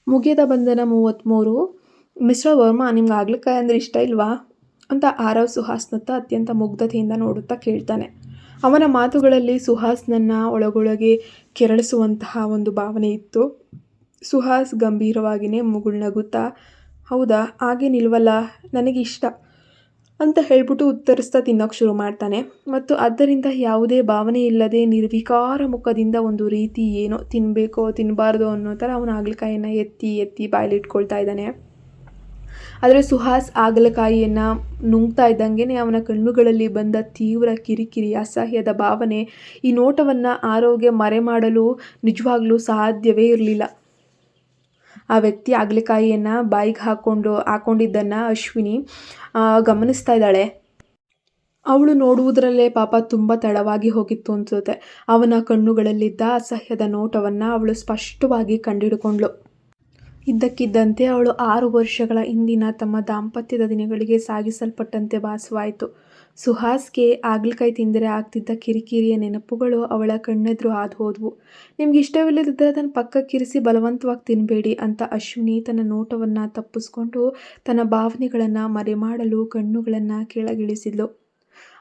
ಮುಗಿಯದ ಬಂಧನ 33. ಮಿಸ್ಟರ್ ವರ್ಮಾ, ನಿಮ್ಗೆ ಹಾಗಲಕಾಯಿ ಅಂದರೆ ಇಷ್ಟ ಇಲ್ವಾ ಅಂತ ಆರವ್ ಸುಹಾಸ್ನತ್ತ ಅತ್ಯಂತ ಮುಗ್ಧತೆಯಿಂದ ನೋಡುತ್ತಾ ಕೇಳ್ತಾನೆ. ಅವನ ಮಾತುಗಳಲ್ಲಿ ಸುಹಾಸ್ನನ್ನ ಒಳಗೊಳಗೆ ಕೆರಳಿಸುವಂತಹ ಒಂದು ಭಾವನೆ ಇತ್ತು. ಸುಹಾಸ್ ಗಂಭೀರವಾಗಿಯೇ ಮುಗುಳ್ನಗುತ್ತಾ, ಹೌದಾ, ಹಾಗೇನಿಲ್ವಲ್ಲ, ನನಗೆ ಇಷ್ಟ ಅಂತ ಹೇಳ್ಬಿಟ್ಟು ಉತ್ತರಿಸ್ತಾ ತಿನ್ನೋಕೆ ಶುರು ಮಾಡ್ತಾನೆ. ಮತ್ತು ಆದ್ದರಿಂದ ಯಾವುದೇ ಭಾವನೆ ಇಲ್ಲದೆ ನಿರ್ವಿಕಾರ ಮುಖದಿಂದ ಒಂದು ರೀತಿ ಏನೋ ತಿನ್ನಬೇಕೋ ತಿನ್ನಬಾರ್ದೋ ಅನ್ನೋ ಥರ ಅವನ ಹಾಗಲಕಾಯಿಯನ್ನು ಎತ್ತಿ ಎತ್ತಿ ಬಾಯಲ್ಲಿಟ್ಕೊಳ್ತಾ ಇದ್ದಾನೆ. ಆದರೆ ಸುಹಾಸ್ ಹಾಗಲಕಾಯಿಯನ್ನು ನುಂಗ್ತಾ ಇದ್ದಂಗೆ ಅವನ ಕಣ್ಣುಗಳಲ್ಲಿ ಬಂದ ತೀವ್ರ ಕಿರಿಕಿರಿ, ಅಸಹ್ಯದ ಭಾವನೆ, ಈ ನೋಟವನ್ನು ಆರೋಗ್ಯ ಮರೆ ಮಾಡಲು ನಿಜವಾಗ್ಲೂ ಸಾಧ್ಯವೇ ಇರಲಿಲ್ಲ. ಆ ವ್ಯಕ್ತಿ ಹಾಗಲಕಾಯಿಯನ್ನು ಬಾಯಿಗೆ ಹಾಕೊಂಡಿದ್ದನ್ನು ಅಶ್ವಿನಿ ಗಮನಿಸ್ತಾ ಇದ್ದಾಳೆ. ಅವಳು ನೋಡುವುದರಲ್ಲೇ ಪಾಪ ತುಂಬ ತಡವಾಗಿ ಹೋಗಿತ್ತು ಅನಿಸುತ್ತೆ. ಅವನ ಕಣ್ಣುಗಳಲ್ಲಿದ್ದ ಅಸಹ್ಯದ ನೋಟವನ್ನು ಅವಳು ಸ್ಪಷ್ಟವಾಗಿ ಕಂಡಿಡ್ಕೊಂಡ್ಳು. ಇದ್ದಕ್ಕಿದ್ದಂತೆ ಅವಳು 6 ವರ್ಷಗಳ ಹಿಂದಿನ ತಮ್ಮ ದಾಂಪತ್ಯದ ದಿನಗಳಿಗೆ ಸಾಗಿಸಲ್ಪಟ್ಟಂತೆ ಭಾಸವಾಯಿತು. ಸುಹಾಸ್ಗೆ ಹಾಗಲಕಾಯಿ ತಿಂದರೆ ಆಗ್ತಿದ್ದ ಕಿರಿಕಿರಿಯ ನೆನಪುಗಳು ಅವಳ ಕಣ್ಣೆದುರು ಹಾದು ಹೋದವು. ನಿಮ್ಗೆ ಇಷ್ಟವಿಲ್ಲದಿದ್ದರೆ ಅದನ್ನು ಪಕ್ಕಕ್ಕಿರಿಸಿ ಬಲವಂತವಾಗಿ ತಿನ್ನಬೇಡಿ ಅಂತ ಅಶ್ವಿನಿ ತನ್ನ ನೋಟವನ್ನು ತಪ್ಪಿಸ್ಕೊಂಡು ತನ್ನ ಭಾವನೆಗಳನ್ನು ಮರೆಮಾಡಲು ಕಣ್ಣುಗಳನ್ನು ಕೆಳಗಿಳಿಸಿದ್ಲು.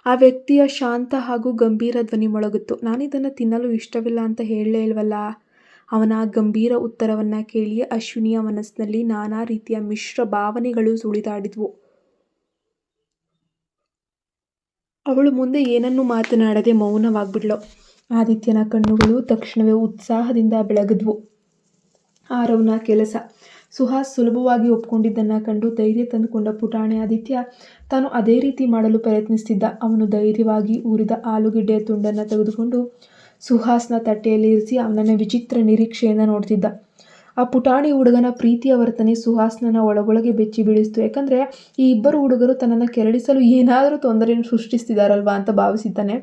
ಆ ವ್ಯಕ್ತಿಯ ಶಾಂತ ಹಾಗೂ ಗಂಭೀರ ಧ್ವನಿ ಮೊಳಗಿತ್ತು. ನಾನಿದನ್ನು ತಿನ್ನಲು ಇಷ್ಟವಿಲ್ಲ ಅಂತ ಹೇಳಲೇ ಇಲ್ವಲ್ಲ. ಅವನ ಗಂಭೀರ ಉತ್ತರವನ್ನು ಕೇಳಿ ಅಶ್ವಿನಿಯ ಮನಸ್ಸಿನಲ್ಲಿ ನಾನಾ ರೀತಿಯ ಮಿಶ್ರ ಭಾವನೆಗಳು ಸುಳಿದಾಡಿದ್ವು. ಅವಳು ಮುಂದೆ ಏನನ್ನೂ ಮಾತನಾಡದೆ ಮೌನವಾಗ್ಬಿಡ್ಲು. ಆದಿತ್ಯನ ಕಣ್ಣುಗಳು ತಕ್ಷಣವೇ ಉತ್ಸಾಹದಿಂದ ಬೆಳಗಿದ್ವು. ಆರವ್ನ ಕೆಲಸ ಸುಹಾಸ್ ಸುಲಭವಾಗಿ ಒಪ್ಕೊಂಡಿದ್ದನ್ನು ಕಂಡು ಧೈರ್ಯ ತಂದುಕೊಂಡ ಪುಟಾಣಿ ಆದಿತ್ಯ ತಾನು ಅದೇ ರೀತಿ ಮಾಡಲು ಪ್ರಯತ್ನಿಸ್ತಿದ್ದ. ಅವನು ಧೈರ್ಯವಾಗಿ ಊರಿದ ಆಲೂಗೆಡ್ಡೆಯ ತುಂಡನ್ನು ತೆಗೆದುಕೊಂಡು ಸುಹಾಸ್ನ ತಟ್ಟೆಯಲ್ಲಿ ಇರಿಸಿ ಅವನನ್ನು ವಿಚಿತ್ರ ನಿರೀಕ್ಷೆಯಿಂದ ನೋಡ್ತಿದ್ದ. ಆ ಪುಟಾಣಿ ಹುಡುಗನ ಪ್ರೀತಿಯ ವರ್ತನೆ ಸುಹಾಸ್ನನ್ನು ಒಳಗೊಳಗೆ ಬೆಚ್ಚಿ ಬೀಳಿಸ್ತು. ಯಾಕಂದರೆ ಈ ಇಬ್ಬರು ಹುಡುಗರು ತನ್ನನ್ನು ಕೆರಳಿಸಲು ಏನಾದರೂ ತೊಂದರೆಯನ್ನು ಸೃಷ್ಟಿಸ್ತಿದ್ದಾರಲ್ವಾ ಅಂತ ಭಾವಿಸಿದ್ದಾನೆ.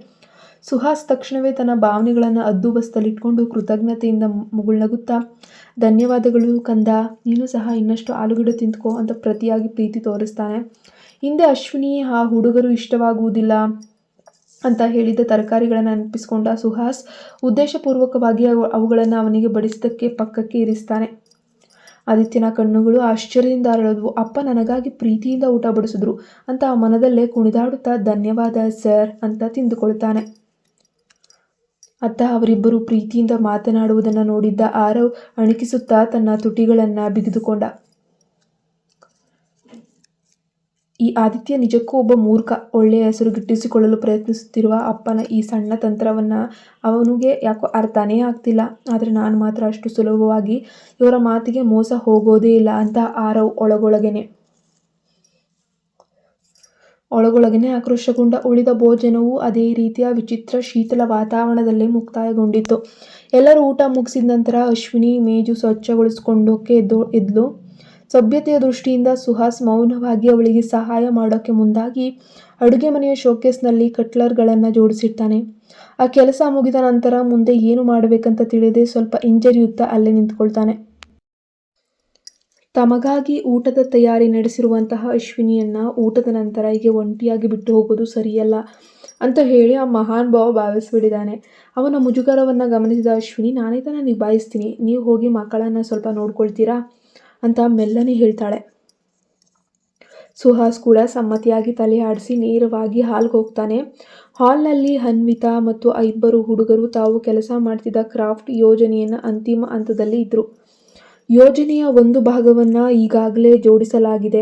ಸುಹಾಸ್ ತಕ್ಷಣವೇ ತನ್ನ ಭಾವನೆಗಳನ್ನು ಹದ್ದುಬಸ್ತಲ್ಲಿಟ್ಕೊಂಡು ಕೃತಜ್ಞತೆಯಿಂದ ಮುಗುಳ್ನಗುತ್ತಾ, ಧನ್ಯವಾದಗಳು ಕಂದ, ನೀನು ಸಹ ಇನ್ನಷ್ಟು ಆಲೂಗಡ್ಡೆ ತಿಂದ್ಕೋ ಅಂತ ಪ್ರತಿಯಾಗಿ ಪ್ರೀತಿ ತೋರಿಸ್ತಾನೆ. ಹಿಂದೆ ಅಶ್ವಿನಿ ಆ ಹುಡುಗರು ಇಷ್ಟವಾಗುವುದಿಲ್ಲ ಅಂತ ಹೇಳಿದ್ದ ತರಕಾರಿಗಳನ್ನು ನೆನಪಿಸ್ಕೊಂಡ ಸುಹಾಸ್ ಉದ್ದೇಶಪೂರ್ವಕವಾಗಿ ಅವುಗಳನ್ನು ಅವನಿಗೆ ಬಡಿಸಿದ್ದಕ್ಕೆ ಪಕ್ಕಕ್ಕೆ ಇರಿಸ್ತಾನೆ. ಆದಿತ್ಯನ ಕಣ್ಣುಗಳು ಆಶ್ಚರ್ಯದಿಂದ ಅರಳಿದ್ವು. ಅಪ್ಪ ನನಗಾಗಿ ಪ್ರೀತಿಯಿಂದ ಊಟ ಬಡಿಸಿದ್ರು ಅಂತ ಆ ಮನದಲ್ಲೇ ಕುಣಿದಾಡುತ್ತಾ ಧನ್ಯವಾದ ಸರ್ ಅಂತ ತಿಂದುಕೊಳ್ತಾನೆ. ಅತ್ತ ಅವರಿಬ್ಬರು ಪ್ರೀತಿಯಿಂದ ಮಾತನಾಡುವುದನ್ನು ನೋಡಿದ್ದ ಆರವ್ ಅಣಕಿಸುತ್ತಾ ತನ್ನ ತುಟಿಗಳನ್ನು ಬಿಗಿದುಕೊಂಡ. ಈ ಆದಿತ್ಯ ನಿಜಕ್ಕೂ ಒಬ್ಬ ಮೂರ್ಖ. ಒಳ್ಳೆಯ ಹೆಸರು ಗಿಟ್ಟಿಸಿಕೊಳ್ಳಲು ಪ್ರಯತ್ನಿಸುತ್ತಿರುವ ಅಪ್ಪನ ಈ ಸಣ್ಣ ತಂತ್ರವನ್ನು ಅವನಿಗೆ ಯಾಕೋ ಅರ್ಥನೇ ಆಗ್ತಿಲ್ಲ. ಆದರೆ ನಾನು ಮಾತ್ರ ಅಷ್ಟು ಸುಲಭವಾಗಿ ಇವರ ಮಾತಿಗೆ ಮೋಸ ಹೋಗೋದೇ ಇಲ್ಲ ಅಂತ ಆರವ್ ಒಳಗೊಳಗನೆ ಆಕ್ರೋಶಗೊಂಡ. ಉಳಿದ ಭೋಜನವು ಅದೇ ರೀತಿಯ ವಿಚಿತ್ರ ಶೀತಲ ವಾತಾವರಣದಲ್ಲೇ ಮುಕ್ತಾಯಗೊಂಡಿತ್ತು. ಎಲ್ಲರೂ ಊಟ ಮುಗಿಸಿದ ನಂತರ ಅಶ್ವಿನಿ ಮೇಜು ಸ್ವಚ್ಛಗೊಳಿಸಿಕೊಂಡೋಕೆ ಎದ್ಲು. ಸಭ್ಯತೆಯ ದೃಷ್ಟಿಯಿಂದ ಸುಹಾಸ್ ಮೌನವಾಗಿ ಅವಳಿಗೆ ಸಹಾಯ ಮಾಡೋಕ್ಕೆ ಮುಂದಾಗಿ ಅಡುಗೆ ಮನೆಯ ಶೋಕೇಸ್ನಲ್ಲಿ ಕಟ್ಲರ್ಗಳನ್ನು ಜೋಡಿಸಿರ್ತಾನೆ. ಆ ಕೆಲಸ ಮುಗಿದ ನಂತರ ಮುಂದೆ ಏನು ಮಾಡಬೇಕಂತ ತಿಳಿಯದೆ ಸ್ವಲ್ಪ ಹಿಂಜರಿಯುತ್ತಾ ಅಲ್ಲೇ ನಿಂತ್ಕೊಳ್ತಾನೆ. ತಮಗಾಗಿ ಊಟದ ತಯಾರಿ ನಡೆಸಿರುವಂತಹ ಅಶ್ವಿನಿಯನ್ನು ಊಟದ ನಂತರ ಹೀಗೆ ಒಂಟಿಯಾಗಿ ಬಿಟ್ಟು ಹೋಗೋದು ಸರಿಯಲ್ಲ ಅಂತ ಹೇಳಿ ಆ ಮಹಾನ್ ಭಾವ ಭಾವಿಸ್ಬಿಟ್ಟಿದ್ದಾನೆ. ಅವನ ಮುಜುಗರವನ್ನು ಗಮನಿಸಿದ ಅಶ್ವಿನಿ, ನಾನಿದನ್ನು ನಿಭಾಯಿಸ್ತೀನಿ, ನೀವು ಹೋಗಿ ಮಕ್ಕಳನ್ನು ಸ್ವಲ್ಪ ನೋಡ್ಕೊಳ್ತೀರಾ ಅಂತ ಮೆಲ್ಲನೆ ಹೇಳ್ತಾಳೆ. ಸುಹಾಸ್ ಕೂಡ ಸಮ್ಮತಿಯಾಗಿ ತಲೆ ಆಡಿಸಿ ನೇರವಾಗಿ ಹಾಲ್ಗೆ ಹೋಗ್ತಾನೆ. ಹಾಲ್ನಲ್ಲಿ ಅನ್ವಿತಾ ಮತ್ತು ಆ ಇಬ್ಬರು ಹುಡುಗರು ತಾವು ಕೆಲಸ ಮಾಡ್ತಿದ್ದ ಕ್ರಾಫ್ಟ್ ಯೋಜನೆಯನ್ನು ಅಂತಿಮ ಹಂತದಲ್ಲಿ ಇದ್ದರು. ಯೋಜನೆಯ ಒಂದು ಭಾಗವನ್ನು ಈಗಾಗಲೇ ಜೋಡಿಸಲಾಗಿದೆ.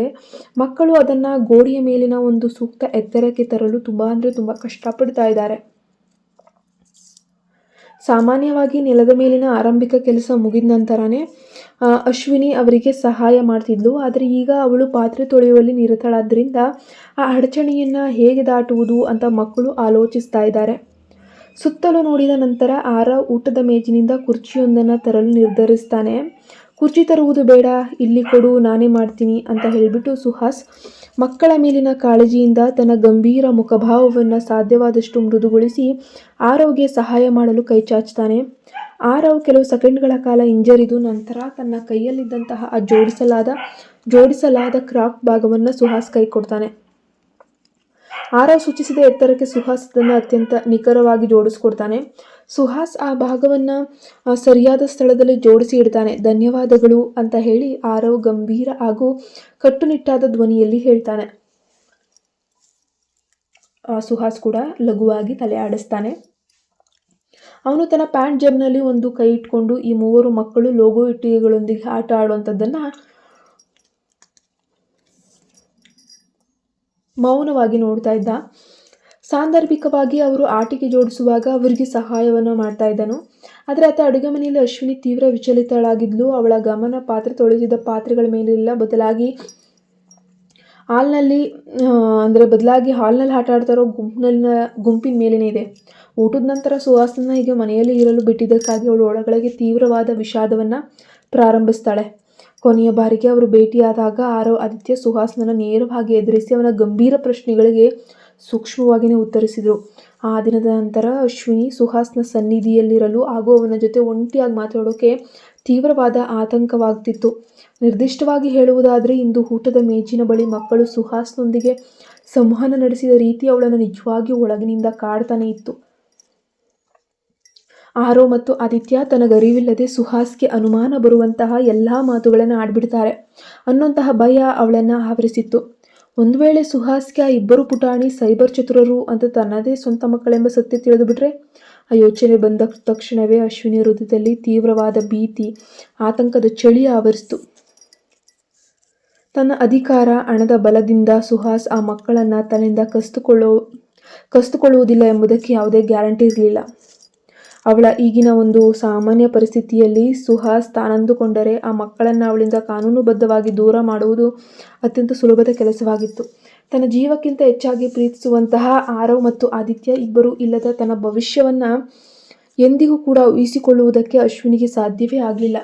ಮಕ್ಕಳು ಅದನ್ನು ಗೋಡೆಯ ಮೇಲಿನ ಒಂದು ಸೂಕ್ತ ಎತ್ತರಕ್ಕೆ ತರಲು ತುಂಬ ಕಷ್ಟಪಡ್ತಾ ಇದ್ದಾರೆ. ಸಾಮಾನ್ಯವಾಗಿ ನೆಲದ ಮೇಲಿನ ಆರಂಭಿಕ ಕೆಲಸ ಮುಗಿದ ನಂತರನೇ ಅಶ್ವಿನಿ ಅವರಿಗೆ ಸಹಾಯ ಮಾಡ್ತಿದ್ಲು. ಆದರೆ ಈಗ ಅವಳು ಪಾತ್ರೆ ತೊಳೆಯುವಲ್ಲಿ ನಿರತಳಾದ್ದರಿಂದ ಆ ಅಡಚಣೆಯನ್ನು ಹೇಗೆ ದಾಟುವುದು ಅಂತ ಮಕ್ಕಳು ಆಲೋಚಿಸ್ತಾ ಇದ್ದಾರೆ. ಸುತ್ತಲೂ ನೋಡಿದ ನಂತರ ಆರವ್ ಊಟದ ಮೇಜಿನಿಂದ ಕುರ್ಚಿಯೊಂದನ್ನು ತರಲು ನಿರ್ಧರಿಸ್ತಾನೆ. ಕುರ್ಚಿ ತರುವುದು ಬೇಡ, ಇಲ್ಲಿ ಕೊಡು, ನಾನೇ ಮಾಡ್ತೀನಿ ಅಂತ ಹೇಳಿಬಿಟ್ಟು ಸುಹಾಸ್ ಮಕ್ಕಳ ಮೇಲಿನ ಕಾಳಜಿಯಿಂದ ತನ್ನ ಗಂಭೀರ ಮುಖಭಾವವನ್ನು ಸಾಧ್ಯವಾದಷ್ಟು ಮೃದುಗೊಳಿಸಿ ಆರವ್ಗೆ ಸಹಾಯ ಮಾಡಲು ಕೈ ಚಾಚ್ತಾನೆ. ಆರವ್ ಕೆಲವು ಸೆಕೆಂಡ್ಗಳ ಕಾಲ ಹಿಂಜರಿದು ನಂತರ ತನ್ನ ಕೈಯಲ್ಲಿದ್ದಂತಹ ಆ ಜೋಡಿಸಲಾದ ಕ್ರಾಫ್ಟ್ ಭಾಗವನ್ನು ಸುಹಾಸ್ ಕೈ ಕೊಡ್ತಾನೆ. ಆರವ್ ಸೂಚಿಸಿದ ಎತ್ತರಕ್ಕೆ ಸುಹಾಸ್ ಅದನ್ನು ಅತ್ಯಂತ ನಿಖರವಾಗಿ ಜೋಡಿಸ್ಕೊಡ್ತಾನೆ. ಸುಹಾಸ್ ಆ ಭಾಗವನ್ನು ಸರಿಯಾದ ಸ್ಥಳದಲ್ಲಿ ಜೋಡಿಸಿ ಇಡ್ತಾನೆ. ಧನ್ಯವಾದಗಳು ಅಂತ ಹೇಳಿ ಆರವ್ ಗಂಭೀರ ಹಾಗೂ ಕಟ್ಟುನಿಟ್ಟಾದ ಧ್ವನಿಯಲ್ಲಿ ಹೇಳ್ತಾನೆ. ಸುಹಾಸ್ ಕೂಡ ಲಘುವಾಗಿ ತಲೆ ಆಡಿಸ್ತಾನೆ. ಅವನು ತನ್ನ ಪ್ಯಾಂಟ್ ಜೇಬ್ನಲ್ಲಿ ಒಂದು ಕೈ ಇಟ್ಕೊಂಡು ಈ ಮೂವರು ಮಕ್ಕಳು ಲೋಗೋ ಇಟ್ಟಿಗೆಗಳೊಂದಿಗೆ ಆಟ ಆಡುವಂಥದ್ದನ್ನು ಮೌನವಾಗಿ ನೋಡ್ತಾ ಇದ್ದ. ಸಾಂದರ್ಭಿಕವಾಗಿ ಅವರು ಆಟಿಕೆ ಜೋಡಿಸುವಾಗ ಅವರಿಗೆ ಸಹಾಯವನ್ನು ಮಾಡ್ತಾ ಇದ್ದನು. ಆದರೆ ಆತ ಅಡುಗೆ ಮನೆಯಲ್ಲಿ ಅಶ್ವಿನಿ ತೀವ್ರ ವಿಚಲಿತಳಾಗಿದ್ಲು. ಅವಳ ಗಮನ ಪಾತ್ರೆ ತೊಳೆದಿದ್ದ ಪಾತ್ರೆಗಳ ಮೇಲಿಲ್ಲ, ಬದಲಾಗಿ ಹಾಲ್ನಲ್ಲಿ ಆಟ ಆಡ್ತಾ ಇರೋ ಗುಂಪಿನ ಮೇಲೇನೆ ಇದೆ. ಊಟದ ನಂತರ ಸುಹಾಸ್ನ ಈಗ ಮನೆಯಲ್ಲಿ ಇರಲು ಬಿಟ್ಟಿದ್ದಕ್ಕಾಗಿ ಅವಳು ಒಳಗೊಳಗೆ ತೀವ್ರವಾದ ವಿಷಾದವನ್ನು ಪ್ರಾರಂಭಿಸ್ತಾಳೆ. ಕೊನೆಯ ಬಾರಿಗೆ ಅವರು ಭೇಟಿಯಾದಾಗ ಆರವ್ ಆದಿತ್ಯ ಸುಹಾಸ್ನನ್ನು ನೇರವಾಗಿ ಎದುರಿಸಿ ಅವನ ಗಂಭೀರ ಪ್ರಶ್ನೆಗಳಿಗೆ ಸೂಕ್ಷ್ಮವಾಗಿಯೇ ಉತ್ತರಿಸಿದರು. ಆ ದಿನದ ನಂತರ ಅಶ್ವಿನಿ ಸುಹಾಸ್ನ ಸನ್ನಿಧಿಯಲ್ಲಿರಲು ಹಾಗೂ ಅವನ ಜೊತೆ ಒಂಟಿಯಾಗಿ ಮಾತಾಡೋಕ್ಕೆ ತೀವ್ರವಾದ ಆತಂಕವಾಗ್ತಿತ್ತು. ನಿರ್ದಿಷ್ಟವಾಗಿ ಹೇಳುವುದಾದರೆ ಇಂದು ಊಟದ ಮೇಜಿನ ಬಳಿ ಮಕ್ಕಳು ಸುಹಾಸ್ನೊಂದಿಗೆ ಸಂವಹನ ನಡೆಸಿದ ರೀತಿ ಅವಳನ್ನು ನಿಜವಾಗಿಯೂ ಒಳಗಿನಿಂದ ಕಾಡ್ತಾನೆ ಇತ್ತು. ಆರವ್ ಮತ್ತು ಆದಿತ್ಯ ತನಗರಿವಿಲ್ಲದೆ ಸುಹಾಸ್ಗೆ ಅನುಮಾನ ಬರುವಂತಹ ಎಲ್ಲ ಮಾತುಗಳನ್ನು ಆಡ್ಬಿಡ್ತಾರೆ ಅನ್ನುವಂತಹ ಭಯ ಅವಳನ್ನು ಆವರಿಸಿತ್ತು. ಒಂದು ವೇಳೆ ಸುಹಾಸ್ಗೆ ಆ ಇಬ್ಬರು ಪುಟಾಣಿ ಸೈಬರ್ ಚತುರರು ಅಂತ ತನ್ನದೇ ಸ್ವಂತ ಮಕ್ಕಳೆಂಬ ಸತ್ಯ ತಿಳಿದು ಬಿಟ್ರೆ? ಆ ಯೋಚನೆ ಬಂದ ತಕ್ಷಣವೇ ಅಶ್ವಿನಿ ಹೃದಯದಲ್ಲಿ ತೀವ್ರವಾದ ಭೀತಿ, ಆತಂಕದ ಚಳಿ ಆವರಿಸಿತು. ತನ್ನ ಅಧಿಕಾರ, ಹಣದ ಬಲದಿಂದ ಸುಹಾಸ್ ಆ ಮಕ್ಕಳನ್ನು ತನ್ನಿಂದ ಕಸಿದುಕೊಳ್ಳುವುದಿಲ್ಲ ಎಂಬುದಕ್ಕೆ ಯಾವುದೇ ಗ್ಯಾರಂಟಿ ಇರಲಿಲ್ಲ. ಅವಳ ಈಗಿನ ಒಂದು ಸಾಮಾನ್ಯ ಪರಿಸ್ಥಿತಿಯಲ್ಲಿ ಸುಹಾಸ್ ತಾನಂದುಕೊಂಡರೆ ಆ ಮಕ್ಕಳನ್ನು ಅವಳಿಂದ ಕಾನೂನುಬದ್ಧವಾಗಿ ದೂರ ಮಾಡುವುದು ಅತ್ಯಂತ ಸುಲಭದ ಕೆಲಸವಾಗಿತ್ತು. ತನ್ನ ಜೀವಕ್ಕಿಂತ ಹೆಚ್ಚಾಗಿ ಪ್ರೀತಿಸುವಂತಹ ಆರವ್ ಮತ್ತು ಆದಿತ್ಯ ಇಬ್ಬರೂ ಇಲ್ಲದ ತನ್ನ ಭವಿಷ್ಯವನ್ನು ಎಂದಿಗೂ ಕೂಡ ಊಹಿಸಿಕೊಳ್ಳುವುದಕ್ಕೆ ಅಶ್ವಿನಿಗೆ ಸಾಧ್ಯವೇ ಆಗಲಿಲ್ಲ.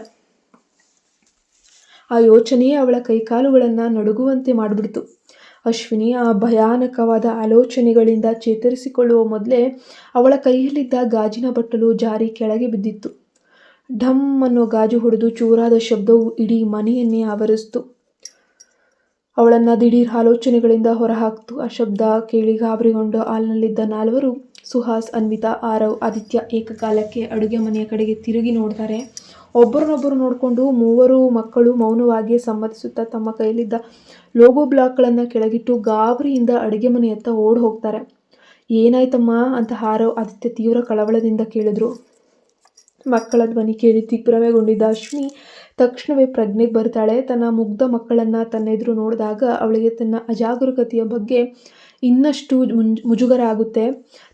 ಆ ಯೋಚನೆಯೇ ಅವಳ ಕೈಕಾಲುಗಳನ್ನು ನಡುಗುವಂತೆ ಮಾಡಿಬಿಡ್ತು. ಅಶ್ವಿನಿ ಆ ಭಯಾನಕವಾದ ಆಲೋಚನೆಗಳಿಂದ ಚೇತರಿಸಿಕೊಳ್ಳುವ ಮೊದಲೇ ಅವಳ ಕೈಯಲ್ಲಿದ್ದ ಗಾಜಿನ ಬಟ್ಟಲು ಜಾರಿ ಕೆಳಗೆ ಬಿದ್ದಿತ್ತು. ಢಮ್ ಅನ್ನೋ ಗಾಜು ಹೊಡೆದು ಚೂರಾದ ಶಬ್ದವು ಇಡೀ ಮನೆಯನ್ನೇ ಆವರಿಸಿತು. ಅವಳನ್ನು ದಿಢೀರ್ ಆಲೋಚನೆಗಳಿಂದ ಹೊರಹಾಕ್ತು. ಆ ಶಬ್ದ ಕೇಳಿ ಗಾಬರಿಗೊಂಡು ಹಾಲ್ನಲ್ಲಿದ್ದ ನಾಲ್ವರು, ಸುಹಾಸ್, ಅನ್ವಿತಾ, ಆರವ್, ಆದಿತ್ಯ ಏಕಕಾಲಕ್ಕೆ ಅಡುಗೆ ಮನೆಯ ಕಡೆಗೆ ತಿರುಗಿ ನೋಡ್ತಾರೆ. ಒಬ್ಬರನ್ನೊಬ್ಬರು ನೋಡಿಕೊಂಡು ಮೂವರು ಮಕ್ಕಳು ಮೌನವಾಗಿಯೇ ಸಮ್ಮತಿಸುತ್ತಾ ತಮ್ಮ ಕೈಯಲ್ಲಿದ್ದ ಲೋಗೋ ಬ್ಲಾಕ್ಗಳನ್ನು ಕೆಳಗಿಟ್ಟು ಗಾಬರಿಯಿಂದ ಅಡುಗೆ ಮನೆಯತ್ತ ಓಡಿ ಹೋಗ್ತಾರೆ. ಏನಾಯ್ತಮ್ಮ ಅಂತ ಆರವ್ ಆದಿತ್ಯ ತೀವ್ರ ಕಳವಳದಿಂದ ಕೇಳಿದ್ರು. ಮಕ್ಕಳ ಧ್ವನಿ ಕೇಳಿ ದಿಗ್ಭ್ರಮೆಗೊಂಡಿದ್ದ ಅಶ್ವಿನಿ ತಕ್ಷಣವೇ ಪ್ರಜ್ಞೆಗೆ ಬರ್ತಾಳೆ. ತನ್ನ ಮುಗ್ಧ ಮಕ್ಕಳನ್ನು ತನ್ನೆದುರು ನೋಡಿದಾಗ ಅವಳಿಗೆ ತನ್ನ ಅಜಾಗರೂಕತೆಯ ಬಗ್ಗೆ ಇನ್ನಷ್ಟು ಮುಜುಗರ ಆಗುತ್ತೆ.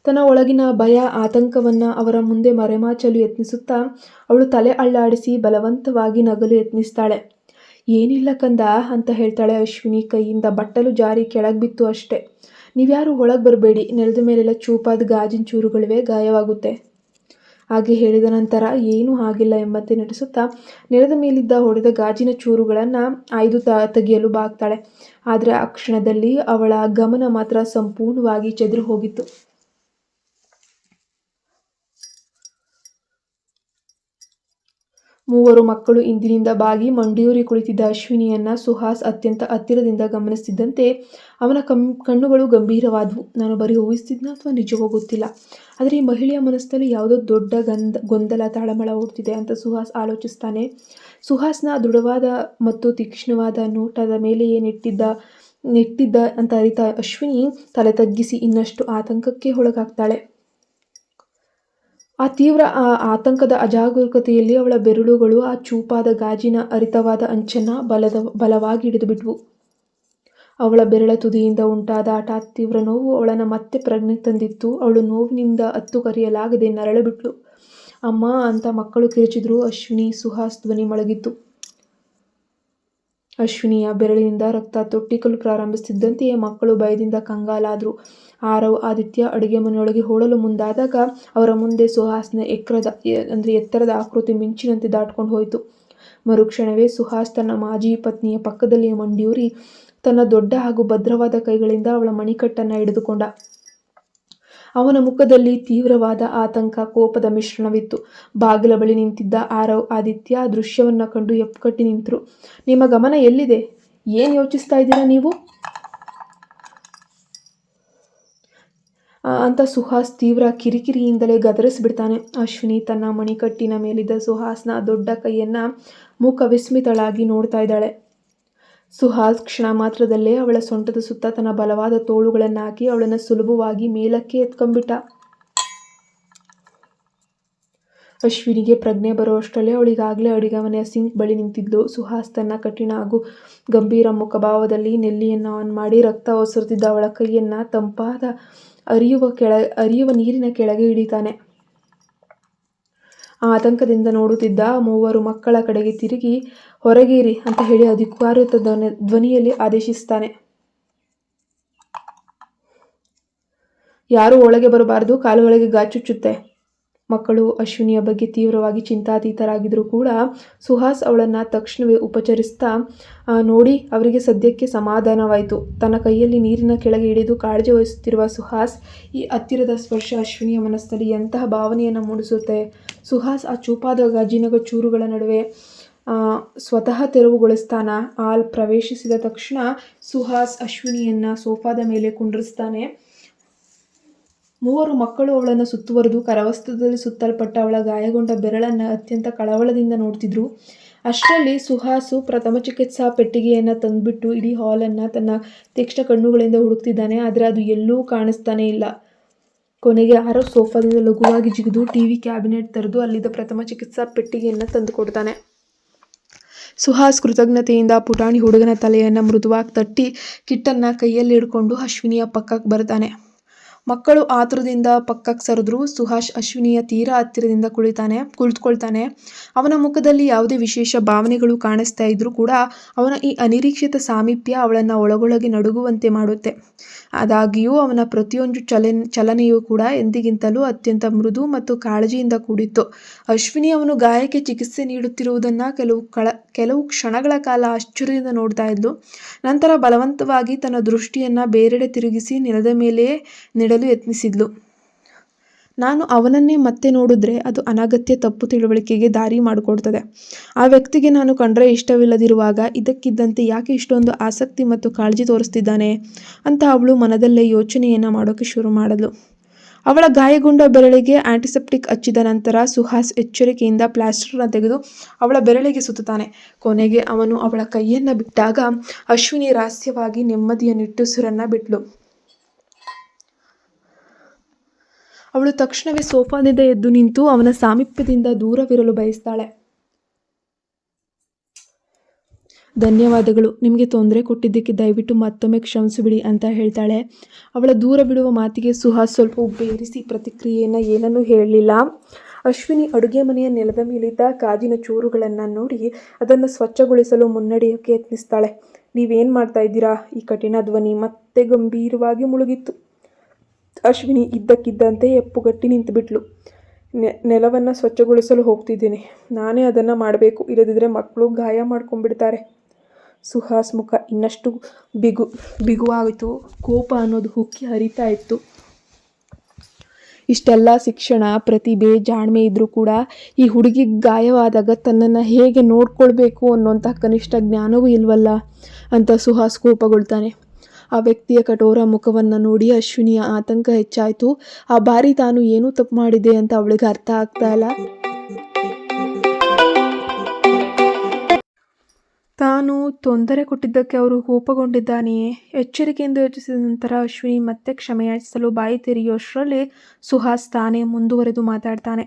ತನ್ನ ಒಳಗಿನ ಭಯ, ಆತಂಕವನ್ನು ಅವರ ಮುಂದೆ ಮರೆಮಾಚಲು ಯತ್ನಿಸುತ್ತಾ ಅವಳು ತಲೆ ಅಳ್ಳಾಡಿಸಿ ಬಲವಂತವಾಗಿ ನಗಲು ಯತ್ನಿಸ್ತಾಳೆ. ಏನಿಲ್ಲ ಕಂದ ಅಂತ ಹೇಳ್ತಾಳೆ ಅಶ್ವಿನಿ. ಕೈಯಿಂದ ಬಟ್ಟಲು ಜಾರಿ ಕೆಳಗೆ ಬಿತ್ತು ಅಷ್ಟೆ. ನೀವ್ಯಾರು ಒಳಗೆ ಬರಬೇಡಿ, ನೆಲದ ಮೇಲೆಲ್ಲ ಚೂಪಾದ ಗಾಜಿನ ಚೂರುಗಳಿವೆ, ಗಾಯವಾಗುತ್ತೆ. ಹಾಗೆ ಹೇಳಿದ ನಂತರ ಏನೂ ಆಗಿಲ್ಲ ಎಂಬಂತೆ ನಟಿಸುತ್ತಾ ನೆಲದ ಮೇಲಿದ್ದ ಹೊಡೆದ ಗಾಜಿನ ಚೂರುಗಳನ್ನು ಆಯ್ದು ತೆಗೆಯಲು ಬಾಗ್ತಾಳೆ. ಆದರೆ ಆ ಕ್ಷಣದಲ್ಲಿ ಅವಳ ಗಮನ ಮಾತ್ರ ಸಂಪೂರ್ಣವಾಗಿ ಚೆದರು ಹೋಗಿತ್ತು. ಮೂವರು ಮಕ್ಕಳು ಇಂದಿನಿಂದ ಬಾಗಿ ಮಂಡಿಯೂರಿ ಕುಳಿತಿದ್ದ ಅಶ್ವಿನಿಯನ್ನು ಸುಹಾಸ್ ಅತ್ಯಂತ ಹತ್ತಿರದಿಂದ ಗಮನಿಸುತ್ತಿದ್ದಂತೆ ಅವನ ಕಣ್ಣುಗಳು ಗಂಭೀರವಾದವು. ನಾನು ಬರೀ ಊಹಿಸ್ತಿದ್ನ ಅಥವಾ ನಿಜವೋ ಗೊತ್ತಿಲ್ಲ, ಆದರೆ ಈ ಮಹಿಳೆಯ ಮನಸ್ಸಿನಲ್ಲಿ ಯಾವುದೋ ದೊಡ್ಡ ಗೊಂದಲ, ತಾಳಮಳ ಓಡ್ತಿದೆ ಅಂತ ಸುಹಾಸ್ ಆಲೋಚಿಸ್ತಾನೆ. ಸುಹಾಸ್ನ ದೃಢವಾದ ಮತ್ತು ತೀಕ್ಷ್ಣವಾದ ನೋಟದ ಮೇಲೆಯೇ ನೆಟ್ಟಿದ್ದ ಅಂತ ಅರಿತ ಅಶ್ವಿನಿ ತಲೆ ತಗ್ಗಿಸಿ ಇನ್ನಷ್ಟು ಆತಂಕಕ್ಕೆ ಒಳಗಾಗ್ತಾಳೆ. ಆ ತೀವ್ರ ಆತಂಕದ ಅಜಾಗರೂಕತೆಯಲ್ಲಿ ಅವಳ ಬೆರಳುಗಳು ಆ ಚೂಪಾದ ಗಾಜಿನ ಹರಿತವಾದ ಅಂಚನ್ನು ಬಲವಾಗಿ ಹಿಡಿದುಬಿಟ್ವು. ಅವಳ ಬೆರಳ ತುದಿಯಿಂದ ಉಂಟಾದ ಹಠಾತ್ ತೀವ್ರ ನೋವು ಅವಳನ್ನು ಮತ್ತೆ ಪ್ರಜ್ಞೆಗೆ ತಂದಿತ್ತು. ಅವಳು ನೋವಿನಿಂದ ಅತ್ತು ಕರೆಯಲಾಗದೆ ನರಳು ಬಿಟ್ಲು. ಅಮ್ಮ ಅಂತ ಮಕ್ಕಳು ಕಿರುಚಿದ್ರು. ಸುಹಾಸ್ ಧ್ವನಿ ಮೊಳಗಿತ್ತು. ಅಶ್ವಿನಿಯ ಬೆರಳಿನಿಂದ ರಕ್ತ ತೊಟ್ಟಿಕಲು ಪ್ರಾರಂಭಿಸುತ್ತಿದ್ದಂತೆಯೇ ಮಕ್ಕಳು ಭಯದಿಂದ ಕಂಗಾಲಾದರು. ಆರವ್, ಆದಿತ್ಯ ಅಡುಗೆ ಮನೆಯೊಳಗೆ ಓಡಲು ಮುಂದಾದಾಗ ಅವರ ಮುಂದೆ ಸುಹಾಸ್ನ ಎತ್ತರದ ಆಕೃತಿ ಮಿಂಚಿನಂತೆ ದಾಟ್ಕೊಂಡು ಹೋಯಿತು. ಮರುಕ್ಷಣವೇ ಸುಹಾಸ್ ತನ್ನ ಮಾಜಿ ಪತ್ನಿಯ ಪಕ್ಕದಲ್ಲಿ ಮಂಡಿಯೂರಿ ತನ್ನ ದೊಡ್ಡ ಹಾಗೂ ಭದ್ರವಾದ ಕೈಗಳಿಂದ ಅವಳ ಮಣಿಕಟ್ಟನ್ನು ಹಿಡಿದುಕೊಂಡ. ಅವನ ಮುಖದಲ್ಲಿ ತೀವ್ರವಾದ ಆತಂಕ, ಕೋಪದ ಮಿಶ್ರಣವಿತ್ತು. ಬಾಗಿಲ ಬಳಿ ನಿಂತಿದ್ದ ಆರವ್, ಆದಿತ್ಯ ಆ ದೃಶ್ಯವನ್ನು ಕಂಡು ಎಪ್ಪುಕಟ್ಟಿ ನಿಂತರು. ನಿಮ್ಮ ಗಮನ ಎಲ್ಲಿದೆ? ಏನು ಯೋಚಿಸ್ತಾ ಇದ್ದೀರಾ ನೀವು? ಅಂತ ಸುಹಾಸ್ ತೀವ್ರ ಕಿರಿಕಿರಿಯಿಂದಲೇ ಗದರಿಸ್ಬಿಡ್ತಾನೆ. ಅಶ್ವಿನಿ ತನ್ನ ಮಣಿಕಟ್ಟಿನ ಮೇಲಿದ್ದ ಸುಹಾಸ್ನ ದೊಡ್ಡ ಕೈಯನ್ನು ಮೂಕ ವಿಸ್ಮಿತಳಾಗಿ ನೋಡ್ತಾ ಇದ್ದಾಳೆ. ಸುಹಾಸ್ ಕ್ಷಣ ಮಾತ್ರದಲ್ಲೇ ಅವಳ ಸೊಂಟದ ಸುತ್ತ ತನ್ನ ಬಲವಾದ ತೋಳುಗಳನ್ನು ಹಾಕಿ ಅವಳನ್ನು ಸುಲಭವಾಗಿ ಮೇಲಕ್ಕೆ ಎತ್ಕೊಂಡ್ಬಿಟ್ಟ. ಅಶ್ವಿನಿಗೆ ಪ್ರಜ್ಞೆ ಬರುವಷ್ಟರಲ್ಲೇ ಅವಳಿಗಾಗಲೇ ಅಡುಗೆ ಮನೆಯ ಸಿಂಕ್ ಬಳಿ ನಿಂತಿದ್ಲು. ಸುಹಾಸ್ ತನ್ನ ಕಠಿಣ ಹಾಗೂ ಗಂಭೀರ ಮುಖಭಾವದಲ್ಲಿ ನೆಲ್ಲಿಯನ್ನು ಆನ್ ಮಾಡಿ ರಕ್ತ ಒಸರುತ್ತಿದ್ದ ಅವಳ ಕೈಯನ್ನು ತಂಪಾದ ಅರಿಯುವ ನೀರಿನ ಕೆಳಗೆ ಹಿಡಿತಾನೆ. ಆತಂಕದಿಂದ ನೋಡುತ್ತಿದ್ದ ಮೂವರು ಮಕ್ಕಳ ಕಡೆಗೆ ತಿರುಗಿ ಹೊರಗೇರಿ ಅಂತ ಹೇಳಿ ಅಧಿಕಾರಯುತ ಧ್ವನಿಯಲ್ಲಿ ಆದೇಶಿಸ್ತಾನೆ. ಯಾರೂ ಒಳಗೆ ಬರಬಾರದು, ಕಾಲುಗಳಿಗೆ ಗಾಚುಚ್ಚುತ್ತೆ. ಮಕ್ಕಳು ಅಶ್ವಿನಿಯ ಬಗ್ಗೆ ತೀವ್ರವಾಗಿ ಚಿಂತಾತೀತರಾಗಿದ್ದರೂ ಕೂಡ ಸುಹಾಸ್ ಅವಳನ್ನು ತಕ್ಷಣವೇ ಉಪಚರಿಸ್ತಾ ನೋಡಿ ಅವರಿಗೆ ಸದ್ಯಕ್ಕೆ ಸಮಾಧಾನವಾಯಿತು. ತನ್ನ ಕೈಯಲ್ಲಿ ನೀರಿನ ಕೆಳಗೆ ಹಿಡಿದು ಕಾಳಜಿ ವಹಿಸುತ್ತಿರುವ ಸುಹಾಸ್ ಈ ಹತ್ತಿರದ ಸ್ಪರ್ಶ ಅಶ್ವಿನಿಯ ಮನಸ್ಸಿನಲ್ಲಿ ಎಂತಹ ಭಾವನೆಯನ್ನು ಮೂಡಿಸುತ್ತೆ. ಸುಹಾಸ್ ಆ ಚೂಪಾದ ಗಾಜಿನ ಚೂರುಗಳ ನಡುವೆ ಸ್ವತಃ ತೆರವುಗೊಳಿಸ್ತಾನ. ಹಾಲ್ ಪ್ರವೇಶಿಸಿದ ತಕ್ಷಣ ಸುಹಾಸ್ ಅಶ್ವಿನಿಯನ್ನು ಸೋಫಾದ ಮೇಲೆ ಕುಂಡ್ರಿಸ್ತಾನೆ. ಮೂವರು ಮಕ್ಕಳು ಅವಳನ್ನು ಸುತ್ತುವರೆದು ಕರವಸ್ತ್ರದಲ್ಲಿ ಸುತ್ತಲ್ಪಟ್ಟ ಅವಳ ಗಾಯಗೊಂಡ ಬೆರಳನ್ನು ಅತ್ಯಂತ ಕಳವಳದಿಂದ ನೋಡ್ತಿದ್ರು. ಅಷ್ಟರಲ್ಲಿ ಸುಹಾಸು ಪ್ರಥಮ ಚಿಕಿತ್ಸಾ ಪೆಟ್ಟಿಗೆಯನ್ನು ತಂದುಬಿಟ್ಟು ಇಡೀ ಹಾಲನ್ನು ತನ್ನ ತೀಕ್ಷ್ಣ ಕಣ್ಣುಗಳಿಂದ ಹುಡುಕ್ತಿದ್ದಾನೆ. ಆದರೆ ಅದು ಎಲ್ಲೂ ಕಾಣಿಸ್ತಾನೇ ಇಲ್ಲ. ಕೊನೆಗೆ ಯಾರೋ ಸೋಫಾದಿಂದ ಲಘುವಾಗಿ ಜಿಗಿದು ಟಿವಿ ಕ್ಯಾಬಿನೆಟ್ ತೆರೆದು ಅಲ್ಲಿದ್ದ ಪ್ರಥಮ ಚಿಕಿತ್ಸಾ ಪೆಟ್ಟಿಗೆಯನ್ನು ತಂದು ಕೊಡ್ತಾನೆ. ಸುಹಾಸ್ ಕೃತಜ್ಞತೆಯಿಂದ ಪುಟಾಣಿ ಹುಡುಗನ ತಲೆಯನ್ನು ಮೃದುವಾಗಿ ತಟ್ಟಿ ಕಿಟ್ಟನ್ನು ಕೈಯಲ್ಲಿ ಹಿಡ್ಕೊಂಡು ಅಶ್ವಿನಿಯ ಪಕ್ಕಕ್ಕೆ ಬರ್ತಾನೆ. ಮಕ್ಕಳು ಆತುರದಿಂದ ಪಕ್ಕಕ್ಕೆ ಸರಿದ್ರು. ಸುಹಾಸ್ ಅಶ್ವಿನಿಯ ತೀರಾ ಹತ್ತಿರದಿಂದ ಕುಳಿತುಕೊಳ್ತಾನೆ. ಅವನ ಮುಖದಲ್ಲಿ ಯಾವುದೇ ವಿಶೇಷ ಭಾವನೆಗಳು ಕಾಣಿಸ್ತಾ ಇದ್ರೂ ಕೂಡ ಅವನ ಈ ಅನಿರೀಕ್ಷಿತ ಸಾಮೀಪ್ಯ ಅವಳನ್ನು ಒಳಗೊಳಗೆ ನಡುಗುವಂತೆ ಮಾಡುತ್ತೆ. ಆದಾಗ್ಯೂ ಅವನ ಪ್ರತಿಯೊಂದು ಚಲನೆಯೂ ಕೂಡ ಎಂದಿಗಿಂತಲೂ ಅತ್ಯಂತ ಮೃದು ಮತ್ತು ಕಾಳಜಿಯಿಂದ ಕೂಡಿತ್ತು. ಅಶ್ವಿನಿ ಅವನು ಗಾಯಕ್ಕೆ ಚಿಕಿತ್ಸೆ ನೀಡುತ್ತಿರುವುದನ್ನು ಕೆಲವು ಕ್ಷಣಗಳ ಕಾಲ ಆಶ್ಚರ್ಯದಿಂದ ನೋಡ್ತಾ ಇದ್ಲು. ನಂತರ ಬಲವಂತವಾಗಿ ತನ್ನ ದೃಷ್ಟಿಯನ್ನು ಬೇರೆಡೆ ತಿರುಗಿಸಿ ನೆಲದ ಮೇಲೆ ನೆಡಲು ಯತ್ನಿಸಿದ್ಲು. ನಾನು ಅವನನ್ನೇ ಮತ್ತೆ ನೋಡಿದ್ರೆ ಅದು ಅನಗತ್ಯ ತಪ್ಪು ತಿಳುವಳಿಕೆಗೆ ದಾರಿ ಮಾಡಿಕೊಡ್ತದೆ. ಆ ವ್ಯಕ್ತಿಗೆ ನಾನು ಕಂಡ್ರೆ ಇಷ್ಟವಿಲ್ಲದಿರುವಾಗ ಇದಕ್ಕಿದ್ದಂತೆ ಯಾಕೆ ಇಷ್ಟೊಂದು ಆಸಕ್ತಿ ಮತ್ತು ಕಾಳಜಿ ತೋರಿಸ್ತಿದ್ದಾನೆ ಅಂತ ಅವಳು ಮನದಲ್ಲೇ ಯೋಚನೆಯನ್ನು ಮಾಡೋಕ್ಕೆ ಶುರು ಮಾಡಿದ್ಲು. ಅವಳ ಗಾಯಗೊಂಡ ಬೆರಳಿಗೆ ಆಂಟಿಸೆಪ್ಟಿಕ್ ಹಚ್ಚಿದ ನಂತರ ಸುಹಾಸ್ ಎಚ್ಚರಿಕೆಯಿಂದ ಪ್ಲಾಸ್ಟರ್ನ ತೆಗೆದು ಅವಳ ಬೆರಳಿಗೆ ಸುತ್ತಾನೆ. ಕೊನೆಗೆ ಅವನು ಅವಳ ಕೈಯನ್ನು ಬಿಟ್ಟಾಗ ಅಶ್ವಿನಿ ರಹಸ್ಯವಾಗಿ ನೆಮ್ಮದಿಯ ನಿಟ್ಟುಸಿರನ್ನು ಬಿಟ್ಲು. ಅವಳು ತಕ್ಷಣವೇ ಸೋಫಾದಿಂದ ಎದ್ದು ನಿಂತು ಅವನ ಸಾಮೀಪ್ಯದಿಂದ ದೂರವಿರಲು ಬಯಸ್ತಾಳೆ. ಧನ್ಯವಾದಗಳು, ನಿಮಗೆ ತೊಂದರೆ ಕೊಟ್ಟಿದ್ದಕ್ಕೆ ದಯವಿಟ್ಟು ಮತ್ತೊಮ್ಮೆ ಕ್ಷಮಿಸಿಬಿಡಿ ಅಂತ ಹೇಳ್ತಾಳೆ. ಅವಳ ದೂರ ಬಿಡುವ ಮಾತಿಗೆ ಸುಹಾಸ್ ಸ್ವಲ್ಪ ಉಬ್ಬೇರಿಸಿ ಪ್ರತಿಕ್ರಿಯೆಯನ್ನು ಏನನ್ನೂ ಹೇಳಲಿಲ್ಲ. ಅಶ್ವಿನಿ ಅಡುಗೆ ಮನೆಯ ನೆಲದ ಮೇಲಿದ್ದ ಗಾಜಿನ ಚೂರುಗಳನ್ನು ನೋಡಿ ಅದನ್ನು ಸ್ವಚ್ಛಗೊಳಿಸಲು ಮುನ್ನಡೆಯೋಕ್ಕೆ ಯತ್ನಿಸ್ತಾಳೆ. ನೀವೇನು ಮಾಡ್ತಾ ಇದ್ದೀರಾ? ಈ ಕಠಿಣ ಧ್ವನಿ ಮತ್ತೆ ಗಂಭೀರವಾಗಿ ಮುಳುಗಿತ್ತು. ಅಶ್ವಿನಿ ಇದ್ದಕ್ಕಿದ್ದಂತೆ ಎಪ್ಪುಗಟ್ಟಿ ನಿಂತುಬಿಟ್ಲು. ನೆಲವನ್ನು ಸ್ವಚ್ಛಗೊಳಿಸಲು ಹೋಗ್ತಿದ್ದೀನಿ. ನಾನೇ ಅದನ್ನು ಮಾಡಬೇಕು, ಇಲ್ಲದಿದ್ದರೆ ಮಕ್ಕಳು ಗಾಯ ಮಾಡ್ಕೊಂಡ್ಬಿಡ್ತಾರೆ. ಸುಹಾಸ್ ಮುಖ ಇನ್ನಷ್ಟು ಬಿಗುವಾಯಿತು. ಕೋಪ ಅನ್ನೋದು ಉಕ್ಕಿ ಹರಿತಾ ಇತ್ತು. ಇಷ್ಟೆಲ್ಲ ಶಿಕ್ಷಣ, ಪ್ರತಿಭೆ, ಜಾಣ್ಮೆ ಇದ್ದರೂ ಕೂಡ ಈ ಹುಡುಗಿ ಗಾಯವಾದಾಗ ತನ್ನನ್ನು ಹೇಗೆ ನೋಡ್ಕೊಳ್ಬೇಕು ಅನ್ನೋಂಥ ಕನಿಷ್ಠ ಜ್ಞಾನವೂ ಇಲ್ವಲ್ಲ ಅಂತ ಸುಹಾಸ್ ಕೋಪಗೊಳ್ತಾನೆ. ಆ ವ್ಯಕ್ತಿಯ ಕಠೋರ ಮುಖವನ್ನು ನೋಡಿ ಅಶ್ವಿನಿಯ ಆತಂಕ ಹೆಚ್ಚಾಯಿತು. ಆ ಬಾರಿ ತಾನು ಏನೂ ತಪ್ಪು ಮಾಡಿದೆ ಅಂತ ಅವಳಿಗೆ ಅರ್ಥ ಆಗ್ತಾ ಇಲ್ಲ. ತಾನು ತೊಂದರೆ ಕೊಟ್ಟಿದ್ದಕ್ಕೆ ಅವರು ಕೋಪಗೊಂಡಿದ್ದಾನೆಯೇ? ಎಚ್ಚರಿಕೆಯಿಂದ ಯೋಚಿಸಿದ ನಂತರ ಅಶ್ವಿನಿ ಮತ್ತೆ ಕ್ಷಮೆಯಾಚಿಸಲು ಬಾಯಿ ತೆರೆಯುವಷ್ಟರಲ್ಲಿ ಸುಹಾಸ್ ತಾನೇ ಮುಂದುವರೆದು ಮಾತಾಡ್ತಾನೆ.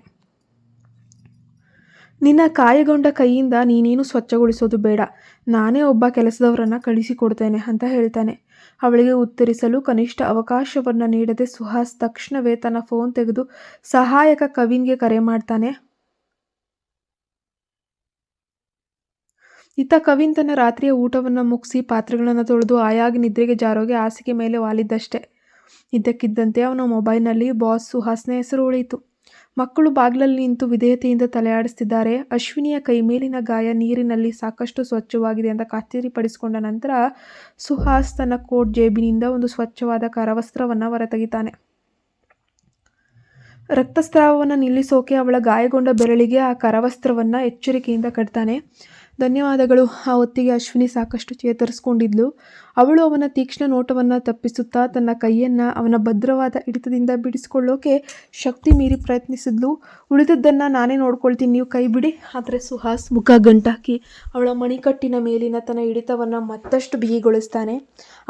ನಿನ್ನ ಕಾಯಗೊಂಡ ಕೈಯಿಂದ ನೀನೇನು ಸ್ವಚ್ಛಗೊಳಿಸೋದು ಬೇಡ, ನಾನೇ ಒಬ್ಬ ಕೆಲಸದವರನ್ನು ಕಳಿಸಿಕೊಡ್ತೇನೆ ಅಂತ ಹೇಳ್ತಾನೆ. ಅವಳಿಗೆ ಉತ್ತರಿಸಲು ಕನಿಷ್ಠ ಅವಕಾಶವನ್ನು ನೀಡದೆ ಸುಹಾಸ್ ತಕ್ಷಣವೇ ತನ್ನ ಫೋನ್ ತೆಗೆದು ಸಹಾಯಕ ಕವಿನ್ಗೆ ಕರೆ ಮಾಡ್ತಾನೆ. ಇತ್ತ ಕವಿನ್ ತನ್ನ ರಾತ್ರಿಯ ಊಟವನ್ನು ಮುಗಿಸಿ ಪಾತ್ರೆಗಳನ್ನು ತೊಳೆದು ಆಯಾಗಿ ನಿದ್ರೆಗೆ ಜಾರೋಗೆ ಹಾಸಿಗೆ ಮೇಲೆ ವಾಲಿದ್ದಷ್ಟೇ. ಇದ್ದಕ್ಕಿದ್ದಂತೆ ಅವನ ಮೊಬೈಲ್ನಲ್ಲಿ ಬಾಸ್ ಸುಹಾಸ್ನ ಹೆಸರು ಉಳಿಯಿತು. ಮಕ್ಕಳು ಬಾಗಿಲಲ್ಲಿ ನಿಂತು ವಿಧೇಯತೆಯಿಂದ ತಲೆಯಾಡಿಸ್ತಿದ್ದಾರೆ. ಅಶ್ವಿನಿಯ ಕೈ ಮೇಲಿನ ಗಾಯ ನೀರಿನಲ್ಲಿ ಸಾಕಷ್ಟು ಸ್ವಚ್ಛವಾಗಿದೆ ಅಂತ ಖಾತರಿಪಡಿಸಿಕೊಂಡ ನಂತರ ಸುಹಾಸ್ ತನ್ನ ಕೋಟ್ ಜೇಬಿನಿಂದ ಒಂದು ಸ್ವಚ್ಛವಾದ ಕರವಸ್ತ್ರವನ್ನು ಹೊರತೆಗಿತಾನೆ. ರಕ್ತಸ್ರಾವವನ್ನು ನಿಲ್ಲಿಸೋಕೆ ಅವಳ ಗಾಯಗೊಂಡ ಬೆರಳಿಗೆ ಆ ಕರವಸ್ತ್ರವನ್ನು ಎಚ್ಚರಿಕೆಯಿಂದ ಕಟ್ತಾನೆ. ಧನ್ಯವಾದಗಳು. ಆ ಹೊತ್ತಿಗೆ ಅಶ್ವಿನಿ ಸಾಕಷ್ಟು ಚೇತರಿಸ್ಕೊಂಡಿದ್ಲು. ಅವಳು ಅವನ ತೀಕ್ಷ್ಣ ನೋಟವನ್ನು ತಪ್ಪಿಸುತ್ತಾ ತನ್ನ ಕೈಯನ್ನು ಅವನ ಭದ್ರವಾದ ಹಿಡಿತದಿಂದ ಬಿಡಿಸಿಕೊಳ್ಳೋಕೆ ಶಕ್ತಿ ಮೀರಿ ಪ್ರಯತ್ನಿಸಿದ್ಲು. ಉಳಿದದ್ದನ್ನು ನಾನೇ ನೋಡ್ಕೊಳ್ತೀನಿ, ನೀವು ಕೈ ಬಿಡಿ. ಆದರೆ ಸುಹಾಸ್ ಮುಖ ಗಂಟಾಕಿ ಅವಳ ಮಣಿಕಟ್ಟಿನ ಮೇಲಿನ ತನ್ನ ಹಿಡಿತವನ್ನು ಮತ್ತಷ್ಟು ಬಿಗಿಗೊಳಿಸ್ತಾನೆ.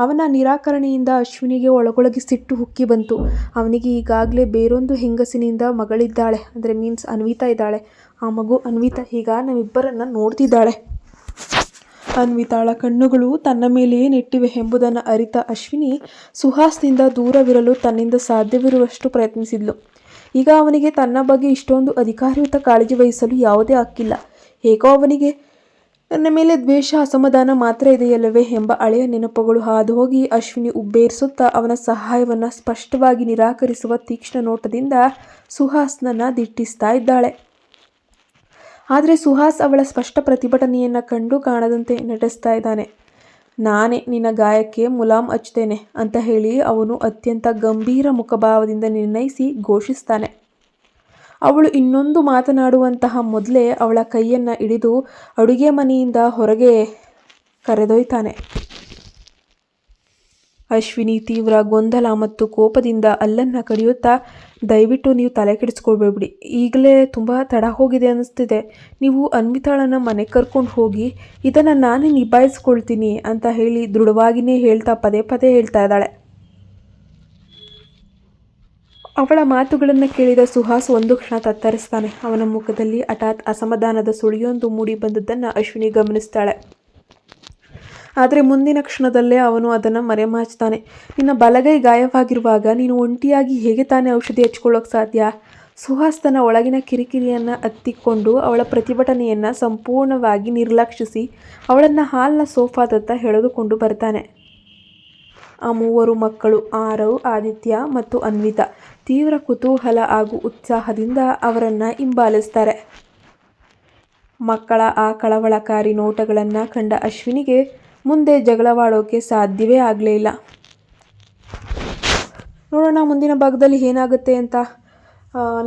ಅವನ ನಿರಾಕರಣೆಯಿಂದ ಅಶ್ವಿನಿಗೆ ಒಳಗೊಳಗೆ ಸಿಟ್ಟು ಹುಕ್ಕಿ ಬಂತು. ಅವನಿಗೆ ಈಗಾಗಲೇ ಬೇರೊಂದು ಹೆಂಗಸಿನಿಂದ ಮಗಳಿದ್ದಾಳೆ, ಅಂದರೆ ಮೀನ್ಸ್ ಅನ್ವಿತಾ ಇದ್ದಾಳೆ. ಆ ಮಗು ಅನ್ವಿತಾ ಈಗ ನಮ್ಮಿಬ್ಬರನ್ನು ನೋಡ್ತಿದ್ದಾಳೆ. ಅನ್ವಿತಾಳ ಕಣ್ಣುಗಳು ತನ್ನ ಮೇಲೆಯೇ ನೆಟ್ಟಿವೆ ಎಂಬುದನ್ನು ಅರಿತ ಅಶ್ವಿನಿ ಸುಹಾಸ್ನಿಂದ ದೂರವಿರಲು ತನ್ನಿಂದ ಸಾಧ್ಯವಿರುವಷ್ಟು ಪ್ರಯತ್ನಿಸಿದ್ಲು. ಈಗ ಅವನಿಗೆ ತನ್ನ ಬಗ್ಗೆ ಇಷ್ಟೊಂದು ಅಧಿಕಾರಯುತ ಕಾಳಜಿ ವಹಿಸಲು ಯಾವುದೇ ಹಕ್ಕಿಲ್ಲ. ಹೇಗೋ ಅವನಿಗೆ ನನ್ನ ಮೇಲೆ ದ್ವೇಷ, ಅಸಮಾಧಾನ ಮಾತ್ರ ಇದೆಯಲ್ಲವೇ ಎಂಬ ಹಳೆಯ ನೆನಪುಗಳು ಹಾದುಹೋಗಿ ಅಶ್ವಿನಿ ಉಬ್ಬೇರಿಸುತ್ತಾ ಅವನ ಸಹಾಯವನ್ನು ಸ್ಪಷ್ಟವಾಗಿ ನಿರಾಕರಿಸುವ ತೀಕ್ಷ್ಣ ನೋಟದಿಂದ ಸುಹಾಸ್ನನ್ನು ದಿಟ್ಟಿಸ್ತಾ ಇದ್ದಾಳೆ. ಆದರೆ ಸುಹಾಸ್ ಅವಳ ಸ್ಪಷ್ಟ ಪ್ರತಿಭಟನೆಯನ್ನು ಕಂಡು ಕಾಣದಂತೆ ನಟಿಸ್ತಾ ಇದ್ದಾನೆ. ನಾನೇ ನಿನ್ನ ಗಾಯಕ್ಕೆ ಮುಲಾಮ್ ಹಚ್ತೇನೆ ಅಂತ ಹೇಳಿ ಅವನು ಅತ್ಯಂತ ಗಂಭೀರ ಮುಖಭಾವದಿಂದ ನಿರ್ಣಯಿಸಿ ಘೋಷಿಸ್ತಾನೆ. ಅವಳು ಇನ್ನೊಂದು ಮಾತನಾಡುವಂತಹ ಮೊದಲೇ ಅವಳ ಕೈಯನ್ನು ಹಿಡಿದು ಅಡುಗೆ ಮನೆಯಿಂದ ಹೊರಗೆ ಕರೆದೊಯ್ತಾನೆ. ಅಶ್ವಿನಿ ತೀವ್ರ ಗೊಂದಲ ಮತ್ತು ಕೋಪದಿಂದ ಅಲ್ಲನ್ನು ಕಡಿಯುತ್ತಾ, ದಯವಿಟ್ಟು ನೀವು ತಲೆ ಕೆಡಿಸ್ಕೊಳ್ಬೇಡಿ, ಈಗಲೇ ತುಂಬ ತಡ ಹೋಗಿದೆ ಅನ್ನಿಸ್ತಿದೆ. ನೀವು ಅನ್ವಿತಾಳನ್ನು ಮನೆಗೆ ಕರ್ಕೊಂಡು ಹೋಗಿ, ಇದನ್ನು ನಾನೇ ನಿಭಾಯಿಸ್ಕೊಳ್ತೀನಿ ಅಂತ ಹೇಳಿ ದೃಢವಾಗಿಯೇ ಹೇಳ್ತಾ ಪದೇ ಪದೇ ಹೇಳ್ತಾ ಇದ್ದಾಳೆ. ಅವಳ ಮಾತುಗಳನ್ನು ಕೇಳಿದ ಸುಹಾಸ್ ಒಂದು ಕ್ಷಣ ತತ್ತರಿಸ್ತಾನೆ. ಅವನ ಮುಖದಲ್ಲಿ ಹಠಾತ್ ಅಸಮಾಧಾನದ ಸುಳಿಯೊಂದು ಮೂಡಿ ಬಂದದ್ದನ್ನು ಅಶ್ವಿನಿ ಗಮನಿಸ್ತಾಳೆ. ಆದರೆ ಮುಂದಿನ ಕ್ಷಣದಲ್ಲೇ ಅವನು ಅದನ್ನು ಮರೆಮಾಚ್ತಾನೆ. ನಿನ್ನ ಬಲಗೈ ಗಾಯವಾಗಿರುವಾಗ ನೀನು ಒಂಟಿಯಾಗಿ ಹೇಗೆ ತಾನೇ ಔಷಧಿ ಹಚ್ಕೊಳ್ಳೋಕೆ ಸಾಧ್ಯ? ಸುಹಾಸ್ ತನ್ನ ಒಳಗಿನ ಕಿರಿಕಿರಿಯನ್ನು ಹತ್ತಿಕೊಂಡು ಅವಳ ಪ್ರತಿಭಟನೆಯನ್ನು ಸಂಪೂರ್ಣವಾಗಿ ನಿರ್ಲಕ್ಷಿಸಿ ಅವಳನ್ನು ಹಾಲ್ನ ಸೋಫಾದತ್ತ ಎಳೆದುಕೊಂಡು ಬರ್ತಾನೆ. ಆ ಮೂವರು ಮಕ್ಕಳು ಆರವ್, ಆದಿತ್ಯ ಮತ್ತು ಅನ್ವಿತಾ ತೀವ್ರ ಕುತೂಹಲ ಹಾಗೂ ಉತ್ಸಾಹದಿಂದ ಅವರನ್ನು ಹಿಂಬಾಲಿಸ್ತಾರೆ. ಮಕ್ಕಳ ಆ ಕಳವಳಕಾರಿ ನೋಟಗಳನ್ನು ಕಂಡ ಅಶ್ವಿನಿಗೆ ಮುಂದೆ ಜಗಳವಾಡೋಕೆ ಸಾಧ್ಯವೇ ಆಗಲೇ ಇಲ್ಲ. ನೋಡೋಣ ಮುಂದಿನ ಭಾಗದಲ್ಲಿ ಏನಾಗುತ್ತೆ ಅಂತ.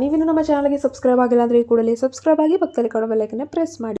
ನೀವಿನ್ನು ನಮ್ಮ ಚಾನಲ್ಗೆ ಸಬ್ಸ್ಕ್ರೈಬ್ ಆಗಿಲ್ಲ ಅಂದರೆ ಕೂಡಲೇ ಸಬ್ಸ್ಕ್ರೈಬ್ ಆಗಿ ಪಕ್ಕದಲ್ಲಿ ಕಾಣೋ ಬೆಲ್ ಐಕಾನ್ ಪ್ರೆಸ್ ಮಾಡಿ.